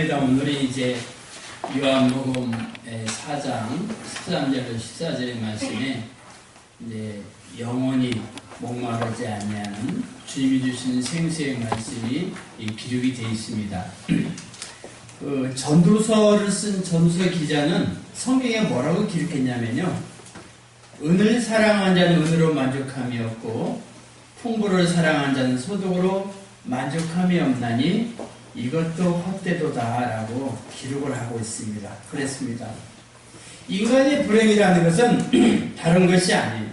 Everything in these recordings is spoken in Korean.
감사합니다. 오늘이 이제 요한복음 4장 13절로 14절의 말씀에 이제 영원히 목마르지 아니하는 주님이 주시는 생수의 말씀이 기록이 되어 있습니다. 그 전도서를 쓴 전도서 기자는 성경에 뭐라고 기록했냐면요, 은을 사랑한 자는 은으로 만족함이 없고 풍부를 사랑한 자는 소득으로 만족함이 없나니 이것도 헛되도다 라고 기록을 하고 있습니다. 그랬습니다. 인간의 불행이라는 것은 다른 것이 아니에요.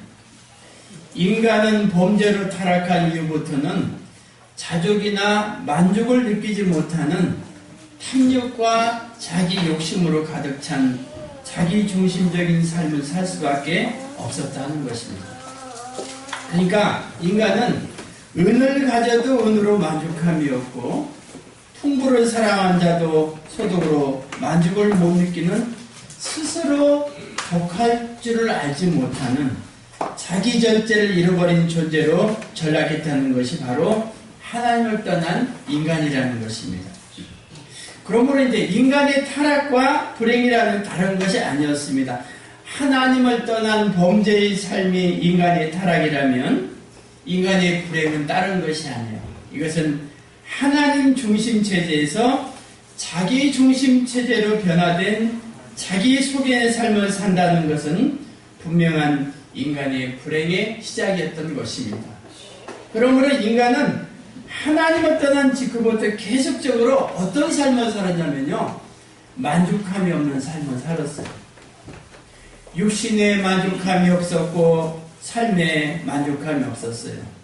인간은 범죄로 타락한 이후부터는 자족이나 만족을 느끼지 못하는 탐욕과 자기 욕심으로 가득 찬 자기 중심적인 삶을 살 수밖에 없었다는 것입니다. 그러니까 인간은 은을 가져도 은으로 만족함이 없고 풍부를 사랑한 자도 소득으로 만족을 못 느끼는 스스로 독할 줄을 알지 못하는 자기 절제를 잃어버린 존재로 전락했다는 것이 바로 하나님을 떠난 인간이라는 것입니다. 그러므로 이제 인간의 타락과 불행이라는 다른 것이 아니었습니다. 하나님을 떠난 범죄의 삶이 인간의 타락이라면 인간의 불행은 다른 것이 아니에요. 이것은 하나님 중심 체제에서 자기 중심 체제로 변화된 자기 속의 삶을 산다는 것은 분명한 인간의 불행의 시작이었던 것입니다. 그러므로 인간은 하나님을 떠난 직후부터 계속적으로 어떤 삶을 살았냐면요, 만족함이 없는 삶을 살았어요. 육신에 만족함이 없었고 삶에 만족함이 없었어요.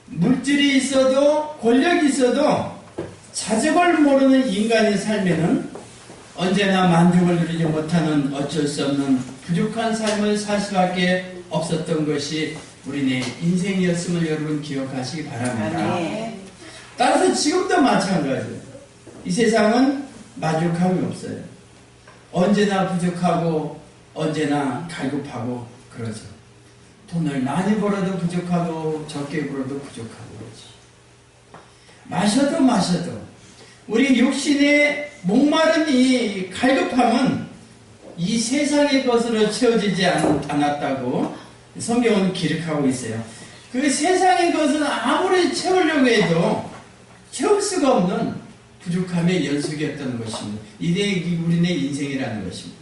물질이 있어도 권력이 있어도 자족을 모르는 인간의 삶에는 언제나 만족을 누리지 못하는 어쩔 수 없는 부족한 삶을 살 수밖에 없었던 것이 우리네 인생이었음을 여러분 기억하시기 바랍니다. 따라서 지금도 마찬가지예요. 이 세상은 만족함이 없어요. 언제나 부족하고 언제나 갈급하고 그러죠. 돈을 많이 벌어도 부족하고 적게 벌어도 부족하고 그러지. 마셔도 우리 육신의 목마른 이 갈급함은 이 세상의 것으로 채워지지 않았다고 성경은 기록하고 있어요. 그 세상의 것은 아무리 채우려고 해도 채울 수가 없는 부족함의 연속이었던 것입니다. 이게 우리네 인생이라는 것입니다.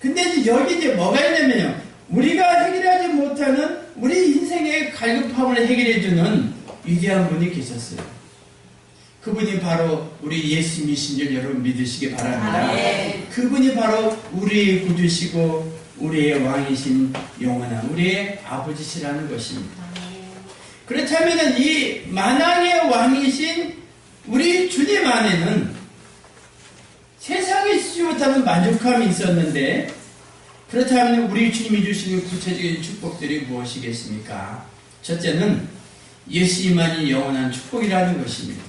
근데 여기 이제 뭐가 있냐면요, 우리가 해결하지 못하는 우리 인생의 갈급함을 해결해주는 위대한 분이 계셨어요. 그분이 바로 우리 예수님이신 줄 여러분 믿으시기 바랍니다. 그분이 바로 우리의 구주시고 우리의 왕이신 영원한 우리의 아버지시라는 것입니다. 그렇다면 이 만왕의 왕이신 우리 주님 안에는 세상에 주지 못하는 만족함이 있었는데, 그렇다면 우리 주님이 주시는 구체적인 축복들이 무엇이겠습니까? 첫째는 예수님만이 영원한 축복이라는 것입니다.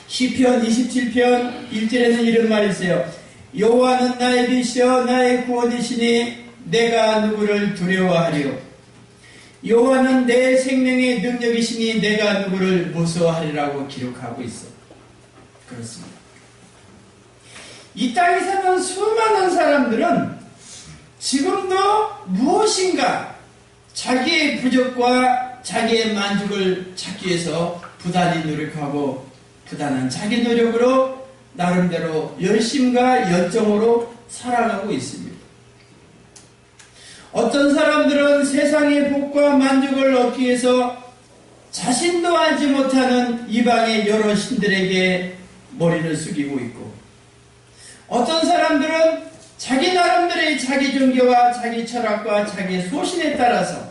시편 27편 1절에는 이런 말이 있어요. 여호와는 나의 빛이여 나의 구원이시니 내가 누구를 두려워하리요. 여호와는 내 생명의 능력이시니 내가 누구를 무서워하리라고 기록하고 있어요. 그렇습니다. 이 땅에 사는 수많은 사람들은 지금도 무엇인가 자기의 부족과 자기의 만족을 찾기 위해서 부단히 노력하고 부단한 자기 노력으로 나름대로 열심과 열정으로 살아가고 있습니다. 어떤 사람들은 세상의 복과 만족을 얻기 위해서 자신도 알지 못하는 이방의 여러 신들에게 머리를 숙이고 있고, 어떤 사람들은 자기 나름대로의 자기 종교와 자기 철학과 자기 소신에 따라서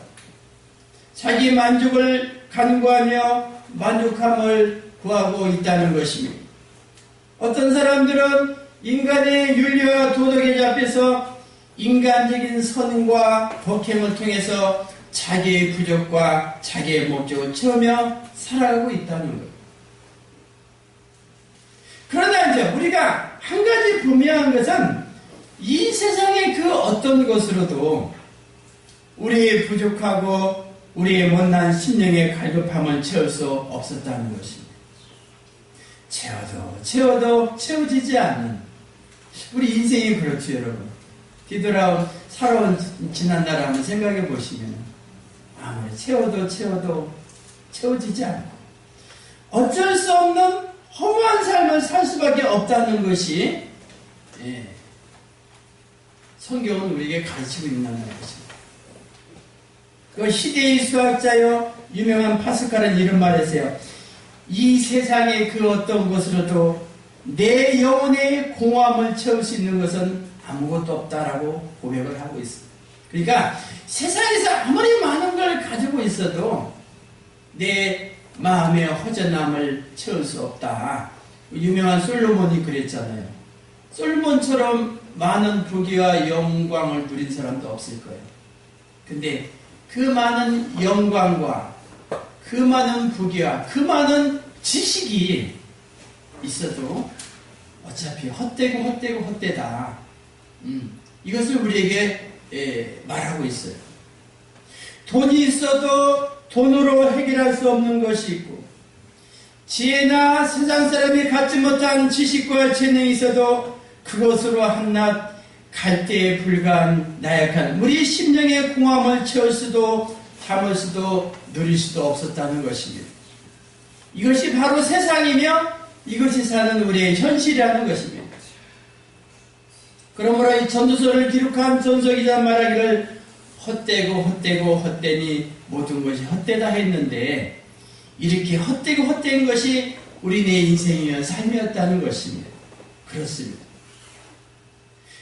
자기 만족을 간구하며 만족함을 구하고 있다는 것입니다. 어떤 사람들은 인간의 윤리와 도덕에 잡혀서 인간적인 선과 덕행을 통해서 자기의 부족과 자기의 목적을 채우며 살아가고 있다는 것. 그러나 이제 우리가 한 가지 분명한 것은 이 세상의 그 어떤 것으로도 우리의 부족하고 우리의 못난 심령의 갈급함을 채울 수 없었다는 것입니다. 채워도 채워지지 않는 우리 인생이 그렇죠, 여러분. 뒤돌아온 살아온 지난날 한번 생각해 보시면 아무리 채워도 채워지지 않고 어쩔 수 없는 허무한 삶을 살 수밖에 없다는 것이 성경은 우리에게 가르치고 있는 것입니다. 그 시대의 수학자요 유명한 파스칼은 이런 말을 했어요. 이 세상의 그 어떤 것으로도 내 영혼의 공허함을 채울 수 있는 것은 아무것도 없다라고 고백을 하고 있습니다. 그러니까 세상에서 아무리 많은 걸 가지고 있어도 내 마음의 허전함을 채울 수 없다. 유명한 솔로몬이 그랬잖아요. 솔로몬처럼 많은 부귀와 영광을 누린 사람도 없을 거예요. 근데 그 많은 영광과 그 많은 부귀와 그 많은 지식이 있어도 어차피 헛되다. 이것을 우리에게 말하고 있어요. 돈이 있어도 돈으로 해결할 수 없는 것이 있고 지혜나 세상 사람이 갖지 못한 지식과 재능이 있어도 그것으로 한낱 갈대에 불과한 나약한 우리 심령의 공허함을 채울 수도 담을 수도 누릴 수도 없었다는 것입니다. 이것이 바로 세상이며 이것이 사는 우리의 현실이라는 것입니다. 그러므로 이 전도서를 기록한 전서기자 말하기를 헛되니 모든 것이 헛되다 했는데 이렇게 헛된 것이 우리네 인생이며 삶이었다는 것입니다. 그렇습니다.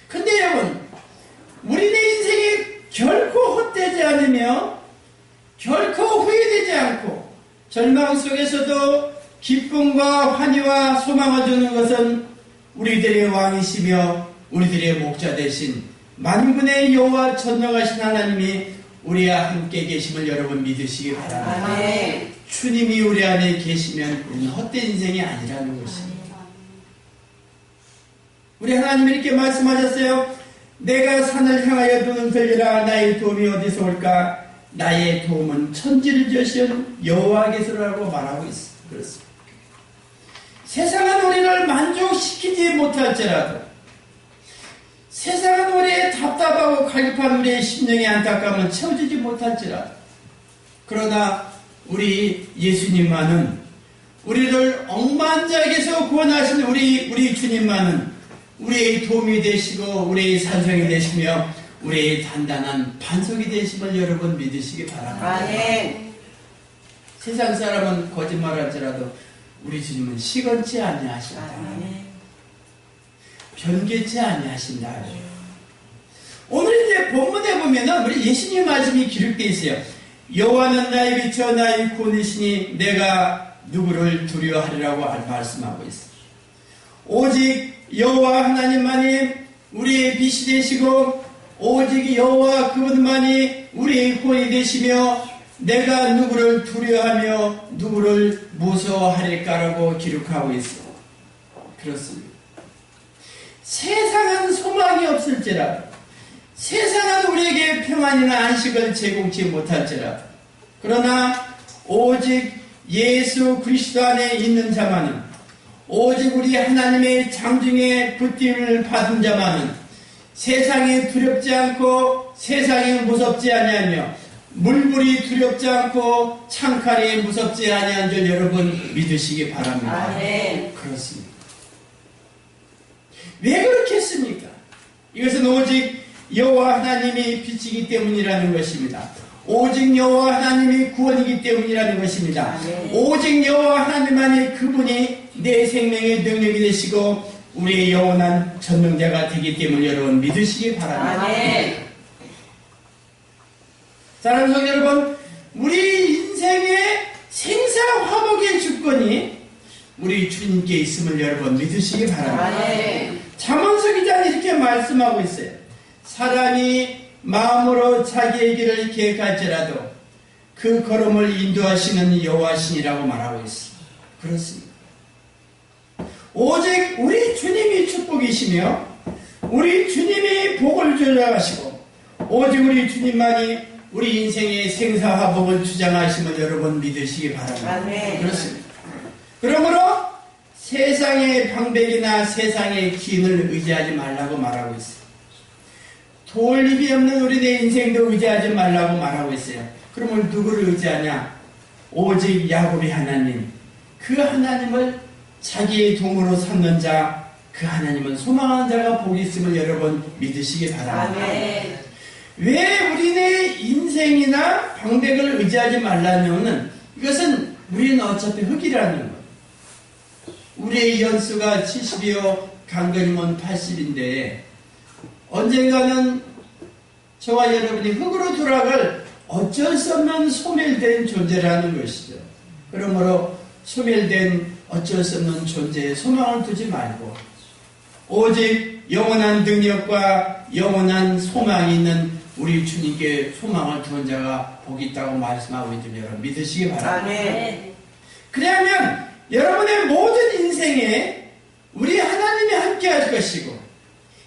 근데 여러분 우리네 인생이 결코 헛되지 않으며 결코 후회되지 않고 절망 속에서도 기쁨과 환희와 소망을 주는 것은 우리들의 왕이시며 우리들의 목자 되신 만군의 여호와 전능하신 하나님이 우리와 함께 계심을 여러분 믿으시기 바랍니다. 아멘. 주님이 우리 안에 계시면 우리는 헛된 인생이 아니라는 것입니다. 우리 하나님이 이렇게 말씀하셨어요. 내가 산을 향하여 눈을 들리라. 나의 도움이 어디서 올까? 나의 도움은 천지를 지으신 여호와께서라고 말하고 있습니다. 그렇습니다. 세상은 우리를 만족시키지 못할지라도 세상은 우리의 답답하고 갈급한 우리의 심령의 안타까움을 채워주지 못할지라도 그러나 우리 예수님만은 우리를 억만장에서 구원하신 우리 주님만은 우리의 도움이 되시고 우리의 산성이 되시며 우리의 단단한 반석이 되심을 여러분 믿으시기 바랍니다. 아멘. 세상 사람은 거짓말할지라도 우리 주님은 시건치 아니하신다. 변개치 아니하신다. 오늘 이제 본문에 보면은 우리 예수님 말씀이 기록되어 있어요. 여호와는 나의 빛이요 나의 구원이시니 내가 누구를 두려워하리라고 말씀하고 있어요. 오직 여호와 하나님만이 우리의 빛이 되시고 오직 여호와 그분만이 우리의 구원이 되시며 내가 누구를 두려워하며 누구를 무서워하릴까라고 기록하고 있어요. 그렇습니다. 세상은 소망이 없을지라도 세상은 우리에게 평안이나 안식을 제공치 못할지라도 그러나 오직 예수 그리스도 안에 있는 자만은 오직 우리 하나님의 장중에 붙임을 받은 자만은 세상이 두렵지 않고 세상이 무섭지 아니하며 물불이 두렵지 않고 창칼이 무섭지 아니한 줄 여러분 믿으시기 바랍니다. 아멘. 그렇습니다. 왜 그렇게 했습니까? 이것은 오직 여호와 하나님이 빛이기 때문이라는 것입니다. 오직 여호와 하나님이 구원이기 때문이라는 것입니다. 아멘. 오직 여호와 하나님만이 그분이 내 생명의 능력이 되시고 우리의 영원한 전능자가 되기 때문에 여러분 믿으시기 바랍니다. 아멘. 사랑하는 성도 여러분, 우리 인생의 생사화복의 주권이 우리 주님께 있음을 여러분 믿으시기 바랍니다. 아멘. 잠언서 기자는 이렇게 말씀하고 있어요. 사람이 마음으로 자기의 길을 계획할지라도 그 걸음을 인도하시는 여호와시니라고 말하고 있습니다. 그렇습니다. 오직 우리 주님이 축복이시며 우리 주님이 복을 주장하시고 오직 우리 주님만이 우리 인생의 생사화복을 주장하시면 여러분 믿으시기 바랍니다. 아멘. 그렇습니다. 그러므로 세상의 방백이나 세상의 기운을 의지하지 말라고 말하고 있어요. 도울 힘이 없는 우리의 인생도 의지하지 말라고 말하고 있어요. 그러면 누구를 의지하냐? 오직 야곱의 하나님, 그 하나님을 자기의 동으로 삼는 자, 그 하나님은 소망하는 자가 복이 있음을 여러분 믿으시기 바랍니다. 아멘. 왜 우리의 인생이나 방백을 의지하지 말라냐면 이것은 우리는 어차피 흙이라는 거예요. 우리의 연수가 70이요 강건이면 80인데 언젠가는 저와 여러분이 흙으로 돌아갈 어쩔 수 없는 소멸된 존재라는 것이죠. 그러므로 소멸된 어쩔 수 없는 존재에 소망을 두지 말고 오직 영원한 능력과 영원한 소망이 있는 우리 주님께 소망을 두는 자가 복이 있다고 말씀하고 있는 여러분 믿으시기 바랍니다. 네. 그러면 여러분의 모든 인생에 우리 하나님이 함께 하실 것이고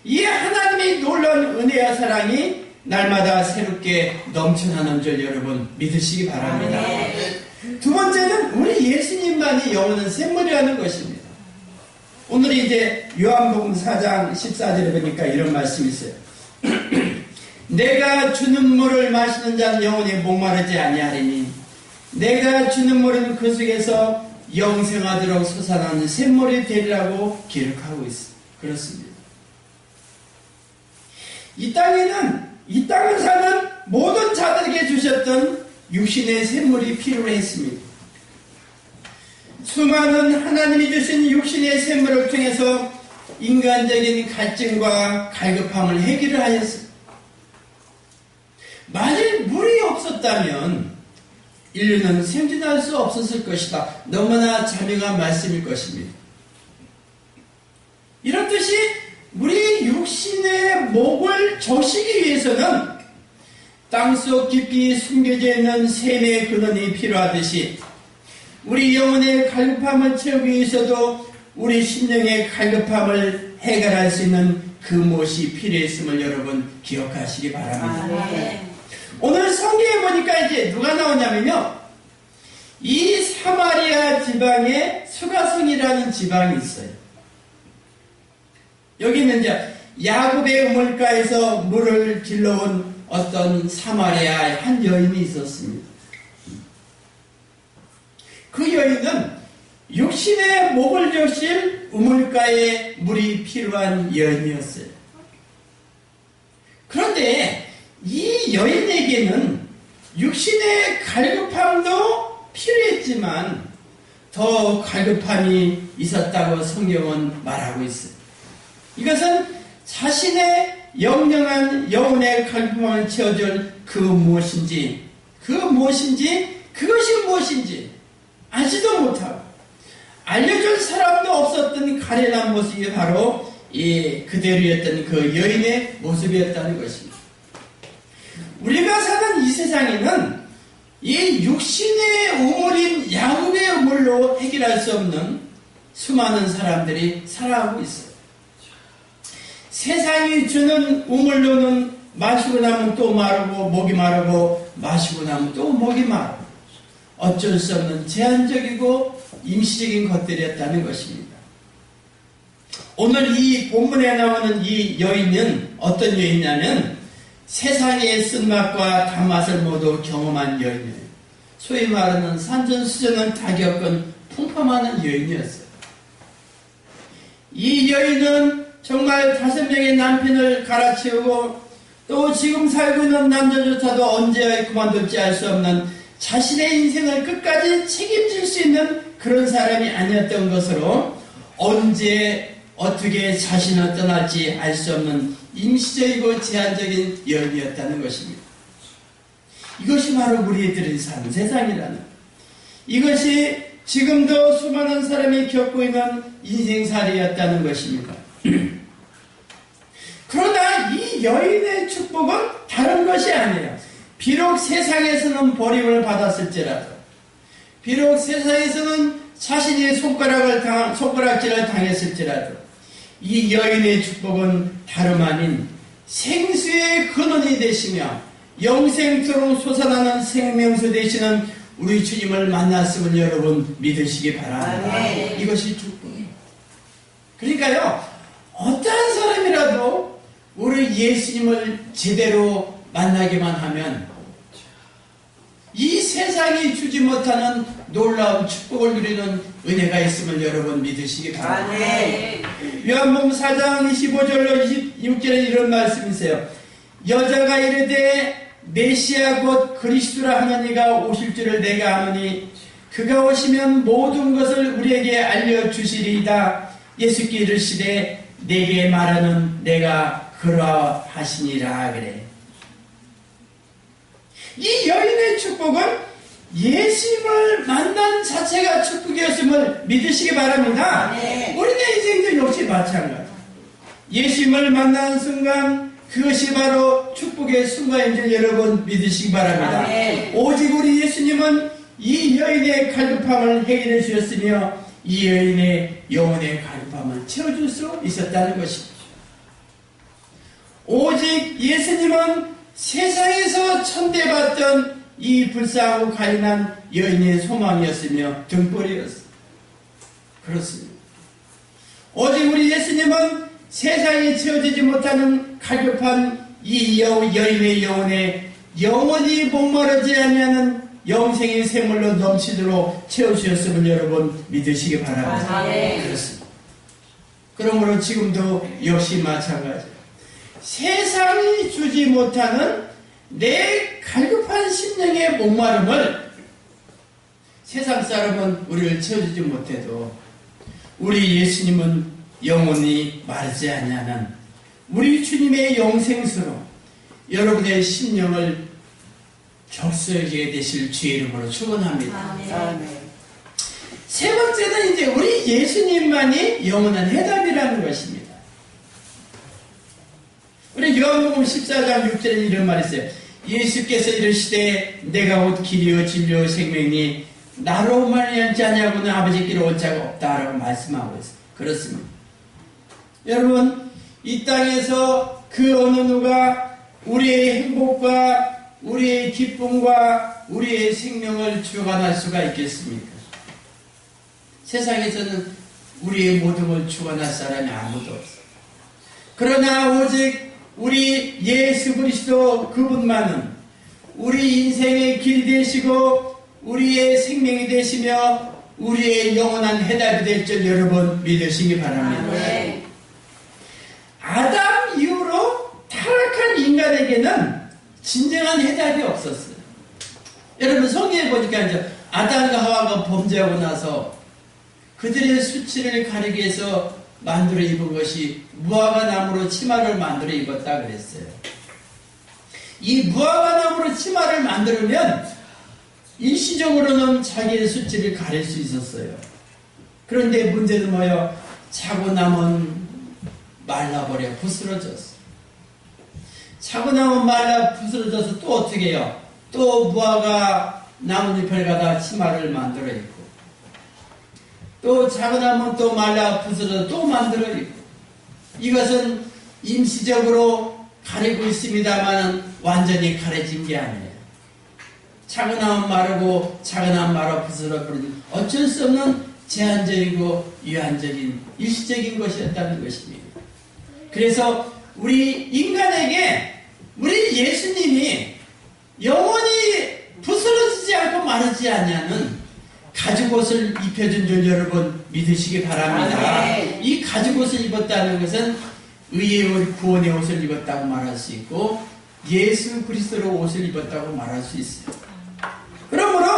이 하나님의 놀라운 은혜와 사랑이 날마다 새롭게 넘쳐나는 줄 여러분 믿으시기 바랍니다. 네. 두 번째는 우리 예수님만이 영원한 샘물이라는 것입니다. 오늘 이제 요한복음 4장 14절에 보니까 이런 말씀이 있어요. 내가 주는 물을 마시는 자는 영원히 목마르지 아니하리니 내가 주는 물은 그 속에서 영생하도록 솟아나는 샘물이 되리라고 기록하고 있습니다. 그렇습니다. 이 땅을 사는 모든 자들에게 주셨던 육신의 샘물이 필요했습니다. 수많은 하나님이 주신 육신의 샘물을 통해서 인간적인 갈증과 갈급함을 해결을 하였습니다. 만일 물이 없었다면 인류는 생존할 수 없었을 것이다. 너무나 자명한 말씀일 것입니다. 이렇듯이 우리 육신의 목을 적시기 위해서는 땅속 깊이 숨겨져 있는 샘의 근원이 필요하듯이 우리 영혼의 갈급함을 채우기 위해서도 우리 심령의 갈급함을 해결할 수 있는 그 무엇이 필요했음을 여러분 기억하시기 바랍니다. 오늘 성경에 보니까 이제 누가 나오냐면요. 이 사마리아 지방에 수가성이라는 지방이 있어요. 여기는 이제 야곱의 우물가에서 물을 길러온 어떤 사마리아의 한 여인이 있었습니다. 그 여인은 육신의 목을 적실 우물가에 물이 필요한 여인이었어요. 그런데 이 여인에게는 육신의 갈급함도 필요했지만 더 갈급함이 있었다고 성경은 말하고 있어요. 이것은 자신의 영영한 영혼의 갈급함을 채워줄 그것이 무엇인지 알지도 못하고 알려줄 사람도 없었던 가련한 모습이 바로 그대로였던 그 여인의 모습이었다는 것입니다. 우리가 사는 이 세상에는 이 육신의 우물인 야곱의 우물로 해결할 수 없는 수많은 사람들이 살아가고 있어요. 세상이 주는 우물로는 마시고 나면 또 마르고 목이 마르고 마시고 나면 또 목이 마르고 어쩔 수 없는 제한적이고 임시적인 것들이었다는 것입니다. 오늘 이 본문에 나오는 이 여인은 어떤 여인이냐면 세상의 쓴맛과 단맛을 모두 경험한 여인이에요. 소위 말하는 산전수전을 다 겪은 풍파많은 여인이었어요. 이 여인은 정말 5명의 남편을 갈아치우고 또 지금 살고 있는 남자조차도 언제 그만둘지 알 수 없는 자신의 인생을 끝까지 책임질 수 있는 그런 사람이 아니었던 것으로 언제 어떻게 자신을 떠날지 알 수 없는 임시적이고 제한적인 여인이었다는 것입니다. 이것이 바로 우리들이 사는 세상이라는 이것이 지금도 수많은 사람이 겪고 있는 인생살이였다는 것입니다. 그러나 이 여인의 축복은 다른 것이 아니에요. 비록 세상에서는 버림을 받았을지라도 비록 세상에서는 자신의 손가락질을 당했을지라도 이 여인의 축복은 다름 아닌 생수의 근원이 되시며 영생토록 솟아나는 생명수 되시는 우리 주님을 만났음을 여러분 믿으시기 바랍니다. 이것이 축복이에요. 그러니까요, 어떠한 사람이라도 우리 예수님을 제대로 만나기만 하면 이 세상이 주지 못하는 놀라운 축복을 누리는 은혜가 있음을 여러분 믿으시기 바랍니다. 요한복음 4장 25절로 26절에 이런 말씀이 있어요. 여자가 이르되 메시아 곧 그리스도라 하는 이가 오실 줄을 내가 아노니 그가 오시면 모든 것을 우리에게 알려주시리이다. 예수께 이르시되 내게 말하는 내가 그러하시니라. 그래. 이 여인의 축복은 예수님을 만난 자체가 축복이었음을 믿으시기 바랍니다. 우리의 인생도 역시 마찬가지. 예수님을 만난 순간 그것이 바로 축복의 순간인 줄 여러분 믿으시기 바랍니다. 오직 우리 예수님은 이 여인의 갈급함을 해결해 주셨으며 이 여인의 영혼의 갈급함을 채워줄 수 있었다는 것입니다. 오직 예수님은 세상에서 천대받던 이 불쌍하고 가련한 여인의 소망이었으며 등불이었습니다. 그렇습니다. 오직 우리 예수님은 세상에 채워지지 못하는 갈급한 이 여인의 영혼에 영원히 목마르지 않는 영생의 샘물로 넘치도록 채워주셨음을 여러분 믿으시기 바랍니다. 그렇습니다. 그러므로 지금도 역시 마찬가지입니다. 세상이 주지 못하는 내 갈급한 심령의 목마름을 세상 사람은 우리를 채워주지 못해도 우리 예수님은 영원히 마르지 않냐는 우리 주님의 영생수로 여러분의 심령을 적셔지게 되실 주의 이름으로 축원합니다. 세 번째는 이제 우리 예수님만이 영원한 해답이라는 것입니다. 우리 요한복음 14장 6절에 이런 말이 있어요. 예수께서 이르시되 내가 곧 길이요 진리요 생명이니 나로 말미암지 아니하고는 아버지께로 올 자가 없다라고 말씀하고 있어요. 그렇습니다. 여러분, 이 땅에서 그 어느 누가 우리의 행복과 우리의 기쁨과 우리의 생명을 주관할 수가 있겠습니까? 세상에서는 우리의 모든 걸 주관할 사람이 아무도 없어요. 그러나 오직 우리 예수 그리스도 그분만은 우리 인생의 길이 되시고 우리의 생명이 되시며 우리의 영원한 해답이 될 줄 여러분 믿으시기 바랍니다. 아담 이후로 타락한 인간에게는 진정한 해답이 없었어요. 여러분 성경에 보니까 이제 아담과 하와가 범죄하고 나서 그들의 수치를 가리기 위해서 만들어 입은 것이 무화과 나무로 치마를 만들어 입었다 그랬어요. 이 무화과 나무로 치마를 만들면 일시적으로는 자기의 수치를 가릴 수 있었어요. 그런데 문제는 뭐예요? 자고 나면 말라버려 부스러졌어. 자고 나면 말라 부스러져서 또 어떻게 해요? 또 무화과 나뭇잎을 갖다 치마를 만들어 입고 또 자고 나면 또 말라 부스러져 또 만들어 입고 이것은 임시적으로 가리고 있습니다만 완전히 가려진 게 아니에요. 자고 나면 마르고 자고 나면 말아 부스러져 버리는 어쩔 수 없는 제한적이고 유한적인 일시적인 것이었다는 것입니다. 그래서 우리 인간에게 우리 예수님이 영원히 부스러지지 않고 마르지 않냐는 가죽옷을 입혀준 줄 여러분 믿으시기 바랍니다. 이 가죽옷을 입었다는 것은 의의 옷, 구원의 옷을 입었다고 말할 수 있고 예수 그리스도로 옷을 입었다고 말할 수 있어요. 그러므로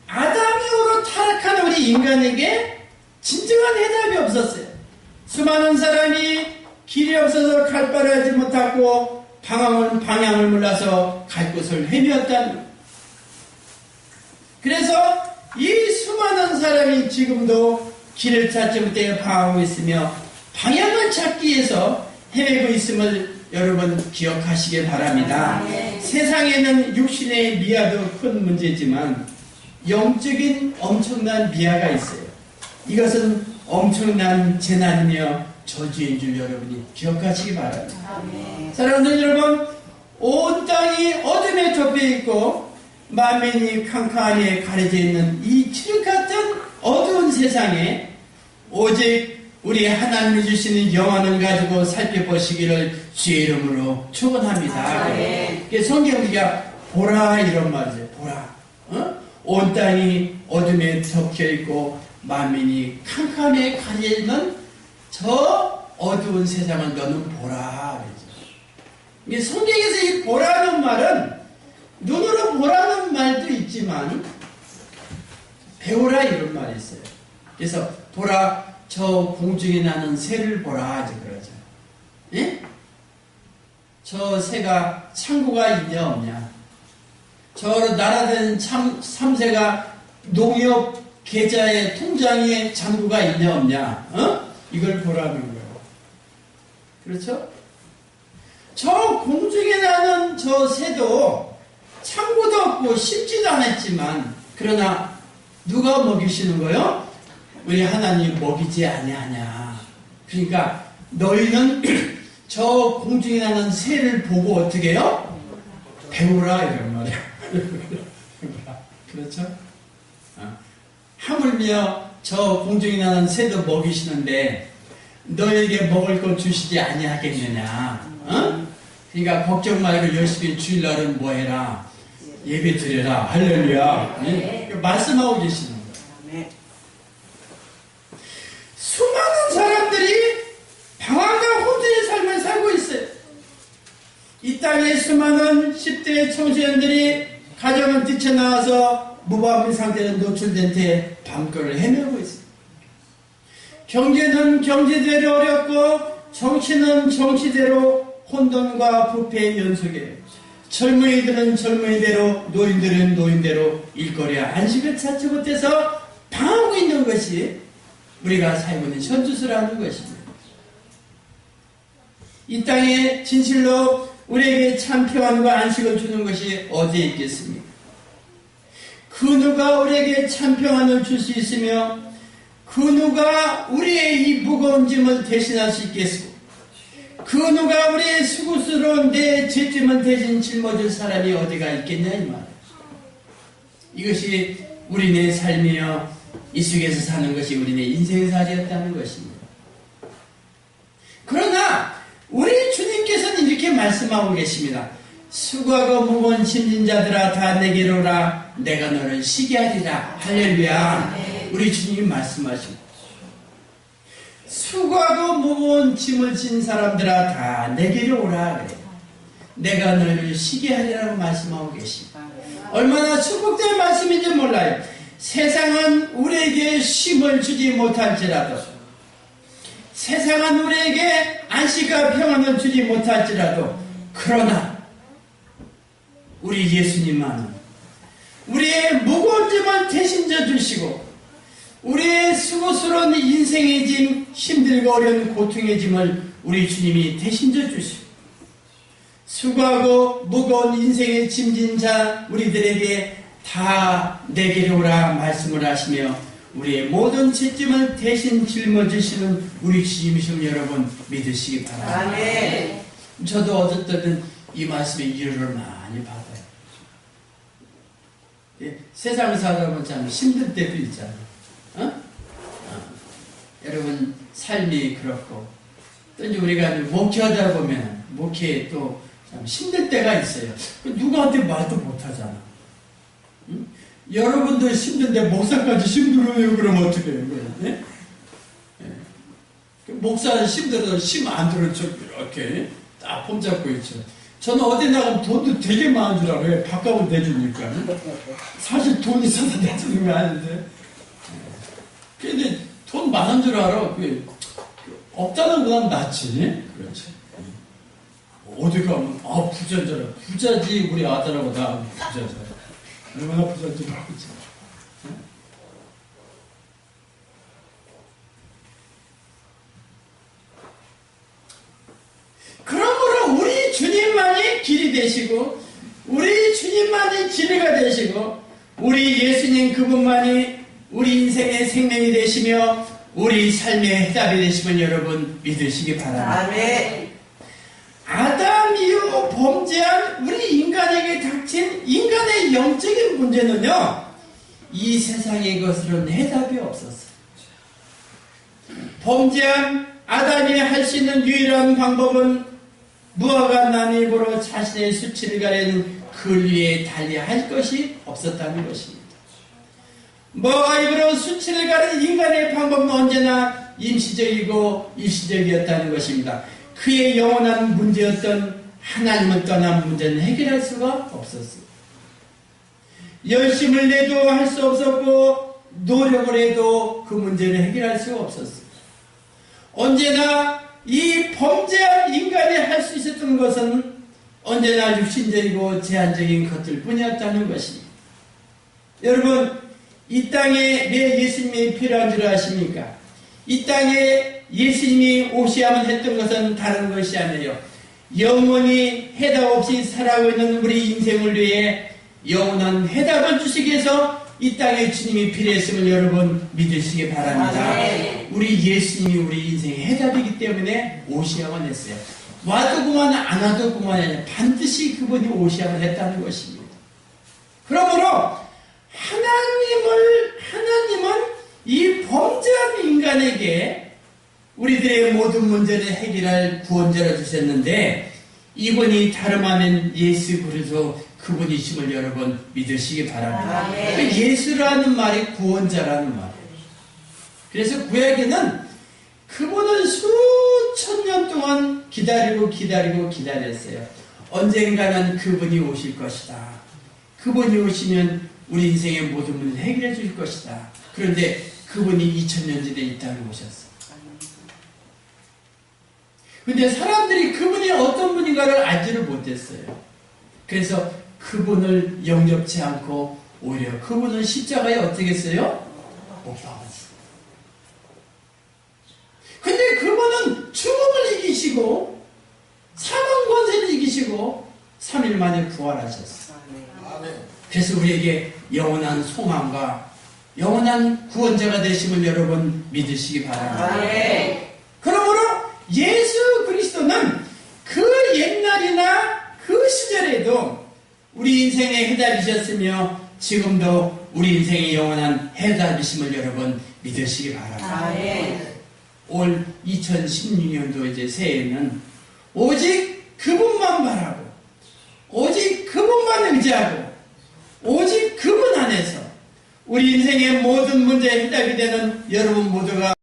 아담 이후로 타락한 우리 인간에게 진정한 해답이 없었어요. 수많은 사람이 길이 없어서 갈 바를 알지 못하고 방향을 몰라서 갈 곳을 헤매었다는 거예요. 그래서 이 수많은 사람이 지금도 길을 찾지 못해 방황하고 있으며 방향을 찾기 위해서 헤매고 있음을 여러분 기억하시길 바랍니다. 세상에는 육신의 미아도 큰 문제지만 영적인 엄청난 미아가 있어요. 이것은 엄청난 재난이며 저주인 줄 여러분이 기억하시기 바랍니다. 사랑하는 여러분, 온 땅이 어둠에 덮여 있고 만민이 캄캄하게 가려져 있는 이 칠흑 같은 어두운 세상에 오직 우리 하나님이 주시는 영안을 가지고 살펴보시기를 주의 이름으로 축원합니다. 성경 우리가 보라 이런 말이죠. 보라. 온 땅이 어둠에 덮여있고 만민이 캄캄에 가려있는 저 어두운 세상을 너는 보라. 성경에서 이 보라는 말은 눈으로 보라는 말도 있지만 배우라 이런 말이 있어요. 그래서 보라 저 공중에 나는 새를 보라 이제 그러죠. 예? 저 새가 창고가 있냐 없냐. 저 날아다니는 참새가 농협 계좌에 통장에 잔고가 있냐 없냐. 이걸 보라는 거예요. 그렇죠? 저 공중에 나는 저 새도 창고도 없고 심지도 않았지만 그러나 누가 먹이시는 거요? 우리 하나님 먹이지 아니하냐. 그러니까 너희는 저 공중에 나는 새를 보고 어떻게 해요? 배우라 이런 말이야. 그렇죠? 하물며 저 공중에 나는 새도 먹이시는데 너에게 먹을 것 주시지 아니하겠느냐. 그러니까 걱정 말고 열심히 주일날은 뭐 해라? 예배 드려라. 할렐루야. 네. 말씀하고 계시는 거예요. 수많은 사람들이 방황과 혼돈의 삶을 살고 있어요. 이 땅에 수많은 10대 청소년들이 가정을 뛰쳐나와서 무방비 상태에 노출된 채 밤거를 헤매고 있어요. 경제는 경제대로 어렵고 정치는 정치대로 혼돈과 부패의 연속이에요. 젊은이들은 젊은이대로 노인들은 노인대로 일거리와 안식을 찾지 못해서 당하고 있는 것이 우리가 살고 있는 현주소라는 것입니다. 이 땅에 진실로 우리에게 참 평안과 안식을 주는 것이 어디에 있겠습니까? 그 누가 우리에게 참 평안을 줄 수 있으며 그 누가 우리의 이 무거운 짐을 대신할 수 있겠습니까? 그 누가 우리의 수고스러운 내 죄짐을 대신 짊어질 사람이 어디가 있겠냐 이 말. 이것이 우리네 삶이여 이 속에서 사는 것이 우리네 인생살이었다는 것입니다. 그러나 우리 주님께서는 이렇게 말씀하고 계십니다. 수고하고 무거운 짐진 자들아 다 내게로 오라. 내가 너를 쉬게 하리라. 할렐루야. 우리 주님이 말씀하십니다. 수고하고 무거운 짐을 진 사람들아 다 내게로 오라 그래요. 내가 너를 쉬게 하리라고 말씀하고 계십니다. 얼마나 축복된 말씀인지 몰라요. 세상은 우리에게 쉼을 주지 못할지라도 세상은 우리에게 안식과 평안을 주지 못할지라도 그러나 우리 예수님만은 우리의 무거운 짐을 대신 져주시고 우리의 수고스러운 인생의 짐, 힘들고 어려운 고통의 짐을 우리 주님이 대신 져주시고 수고하고 무거운 인생의 짐진 자 우리들에게 다 내게로 오라 말씀을 하시며 우리의 모든 죄짐을 대신 짊어지시는 우리 주님이심 여러분 믿으시기 바랍니다. 아멘. 저도 어떨 때는 이 말씀에 위로를 많이 받아요. 세상을 살다 보면 참 힘들 때도 있잖아요. 여러분 삶이 그렇고 또 이제 우리가 목회하다 보면 목회에 또 참 힘들 때가 있어요. 누구한테 말도 못하잖아. 응? 여러분도 힘든데 목사까지 힘들어요. 그럼 어떻게 해요? 네? 네. 목사는 힘들어도 힘 안 들은 척 이렇게 딱 폼잡고 있죠. 저는 어디 나가면 돈도 되게 많은 줄 알아요. 밥값은 내주니까. 사실 돈 있어서 내주는 거 아닌데. 근데 돈 많은 줄 알아. 없다는 건 낫지. 그렇지. 어디 가면, 부자잖아. 부자지, 우리 아들하고 나 부자잖아. 얼마나 부자인지 모르겠지. 그러므로 우리 주님만이 길이 되시고, 우리 주님만이 진리가 되시고, 우리 예수님 그분만이 우리 인생의 생명이 되시며 우리 삶의 해답이 되시면 여러분 믿으시기 바랍니다. 아멘. 아담 이후 범죄한 우리 인간에게 닥친 인간의 영적인 문제는요, 이 세상의 것으로는 해답이 없었어요. 범죄한 아담이 할 수 있는 유일한 방법은 무화과 나무 입으로 자신의 수치를 가리는 글 위에 달리할 것이 없었다는 것입니다. 무화과 입으로 수치를 가리는 인간의 방법은 언제나 임시적이고 일시적이었다는 것입니다. 그의 영원한 문제였던 하나님을 떠난 문제는 해결할 수가 없었어요. 열심을 내도 할 수 없었고 노력을 해도 그 문제를 해결할 수가 없었어요. 언제나 이 범죄한 인간이 할 수 있었던 것은 언제나 육신적이고 제한적인 것들 뿐이었다는 것입니다. 여러분, 이 땅에 왜 예수님이 필요한 줄 아십니까? 이 땅에 예수님이 오셔야만 했던 것은 다른 것이 아니에요. 영원히 해답 없이 살아가고 있는 우리 인생을 위해 영원한 해답을 주시기 위해서 이 땅에 주님이 필요했음을 여러분 믿으시기 바랍니다. 우리 예수님이 우리 인생의 해답이기 때문에 오셔야만 했어요. 와도 그만 안 와도 그만이 반드시 그분이 오셔야만 했다는 것입니다. 그러므로 하나님은 이 범죄한 인간에게 우리들의 모든 문제를 해결할 구원자를 주셨는데 이분이 다름 아닌 예수 그리스도 그분이심을 여러분 믿으시기 바랍니다. 그 예수라는 말이 구원자라는 말이에요. 그래서 구약에는 그분을 수천 년 동안 기다렸어요. 언젠가는 그분이 오실 것이다. 그분이 오시면 우리 인생의 모든 문제를 해결해 주실 것이다. 그런데 그분이 2000년 전에 이 땅에 오셨어요. 근데 사람들이 그분이 어떤 분인가를 알지를 못했어요. 그래서 그분을 영접치 않고 오히려 그분은 십자가에 어떻게 했어요? 못 박았어요. 근데 그분은 죽음을 이기시고 사망 권세를 이기시고 3일 만에 부활하셨어요. 그래서 우리에게 영원한 소망과 영원한 구원자가 되심을 여러분 믿으시기 바랍니다. 그러므로 예수 그리스도는 그 옛날이나 그 시절에도 우리 인생의 해답이셨으며 지금도 우리 인생의 영원한 해답이심을 여러분 믿으시기 바랍니다. 올 2016년도 이제 새해에는 오직 그분만 바라고 오직 그분만 의지하고 오직 그분 안에서 우리 인생의 모든 문제의 해답이 되는 여러분 모두가